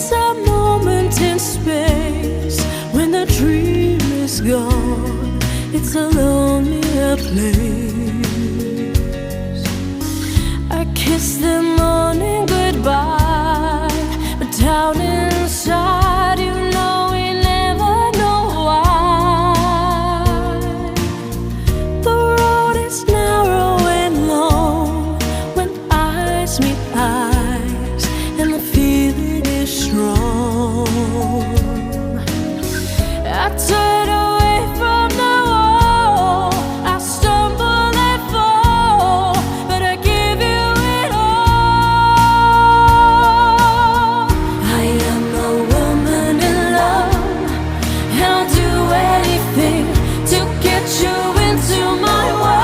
It's a moment in space when the dream is gone. It's a lonelier place. I kiss the morning goodbye, but down inside, you know we never know why. The road is narrow and long when eyes meet eyes.